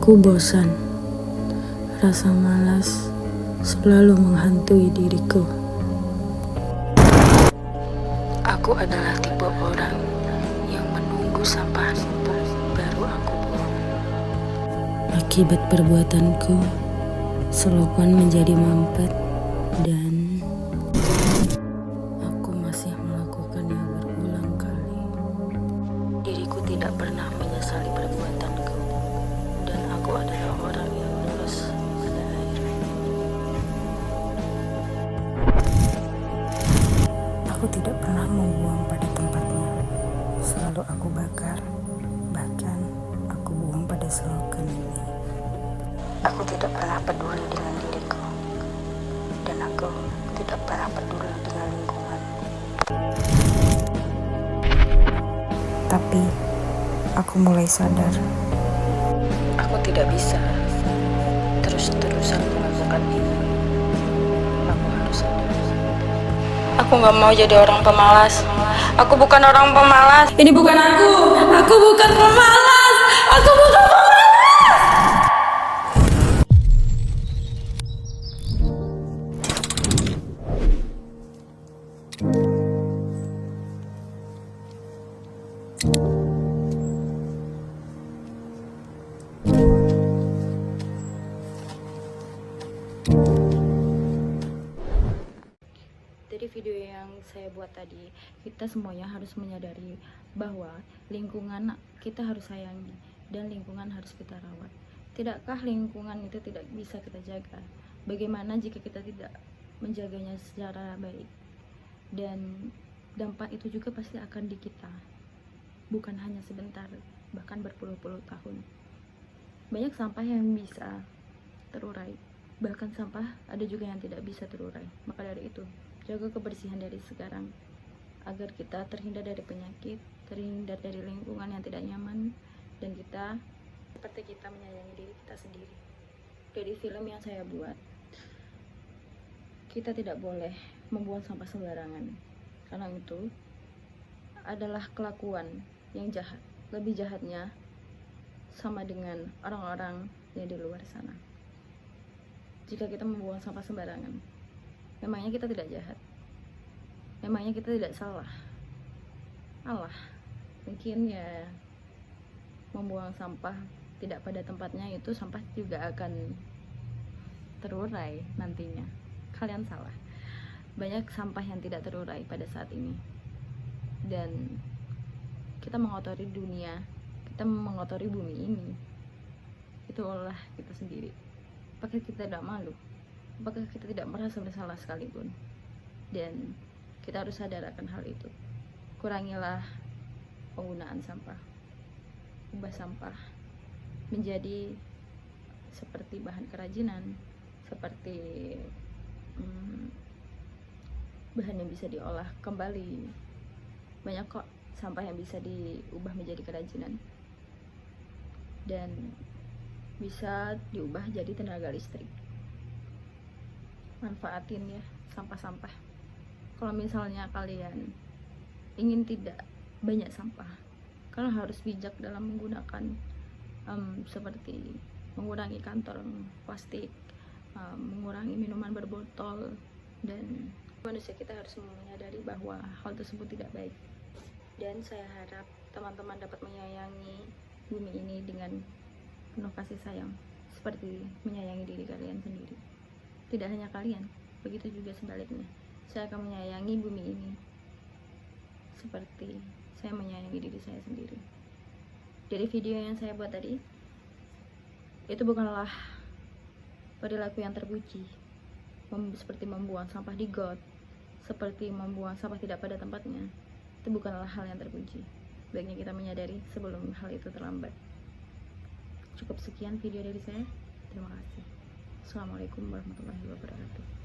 Aku bosan. Rasa malas selalu menghantui diriku. Aku adalah tipe orang yang menunggu sampah numpuk baru aku buang. Akibat perbuatanku, selokan menjadi mampet dan aku masih melakukannya berulang kali. Diriku tidak pernah menyesali perbuatanku dan aku adalah orang yang lurus pada air. Aku tidak pernah membuang pada tempatnya. Selalu aku bakar, bahkan aku buang pada selokan ini. Aku tidak pernah peduli dengan diriku, dan aku tidak pernah peduli dengan lingkungan. Tapi aku mulai sadar, aku tidak bisa terus-terusan melakukan ini. Aku harus sadar. Aku gak mau jadi orang pemalas. Aku bukan orang pemalas. Ini bukan aku. Aku bukan pemalas. Aku bukan pemalas. Dari video yang saya buat tadi, kita semuanya harus menyadari bahwa lingkungan kita harus sayangi dan lingkungan harus kita rawat. Tidakkah lingkungan itu tidak bisa kita jaga? Bagaimana jika kita tidak menjaganya secara baik? Dan dampak itu juga pasti akan di kita, bukan hanya sebentar, bahkan berpuluh-puluh tahun. Banyak sampah yang bisa terurai, bahkan sampah ada juga yang tidak bisa terurai. Maka dari itu, jaga kebersihan dari sekarang agar kita terhindar dari penyakit, terhindar dari lingkungan yang tidak nyaman, dan kita seperti kita menyayangi diri kita sendiri. Dari film yang saya buat, kita tidak boleh membuang sampah sembarangan, karena itu adalah kelakuan yang jahat. Lebih jahatnya sama dengan orang-orang yang di luar sana. Jika kita membuang sampah sembarangan, memangnya kita tidak jahat? Memangnya kita tidak salah? Allah, mungkin ya membuang sampah tidak pada tempatnya, itu sampah juga akan terurai nantinya. Kalian salah. Banyak sampah yang tidak terurai pada saat ini. Dan kita mengotori dunia, kita mengotori bumi ini. Itu olah kita sendiri. Apakah kita tidak malu? Apakah kita tidak merasa bersalah sekalipun? Dan kita harus sadar akan hal itu. Kurangilah penggunaan sampah. Ubah sampah menjadi seperti bahan kerajinan, seperti bahan yang bisa diolah kembali. Banyak kok sampah yang bisa diubah menjadi kerajinan dan bisa diubah jadi tenaga listrik. Manfaatin ya sampah-sampah. Kalau misalnya kalian ingin tidak banyak sampah, kalian harus bijak dalam menggunakan seperti mengurangi kantong plastik, mengurangi minuman berbotol, dan manusia kita harus menyadari bahwa hal tersebut tidak baik. Dan saya harap teman-teman dapat menyayangi bumi ini dengan penuh kasih sayang, seperti menyayangi diri kalian sendiri. Tidak hanya kalian, begitu juga sebaliknya. Saya akan menyayangi bumi ini seperti saya menyayangi diri saya sendiri. Dari video yang saya buat tadi, itu bukanlah perilaku yang terpuji, seperti membuang sampah di got, seperti membuang sampah tidak pada tempatnya. Itu bukanlah hal yang terpuji. Baiknya kita menyadari sebelum hal itu terlambat. Cukup sekian video dari saya. Terima kasih. Assalamualaikum warahmatullahi wabarakatuh.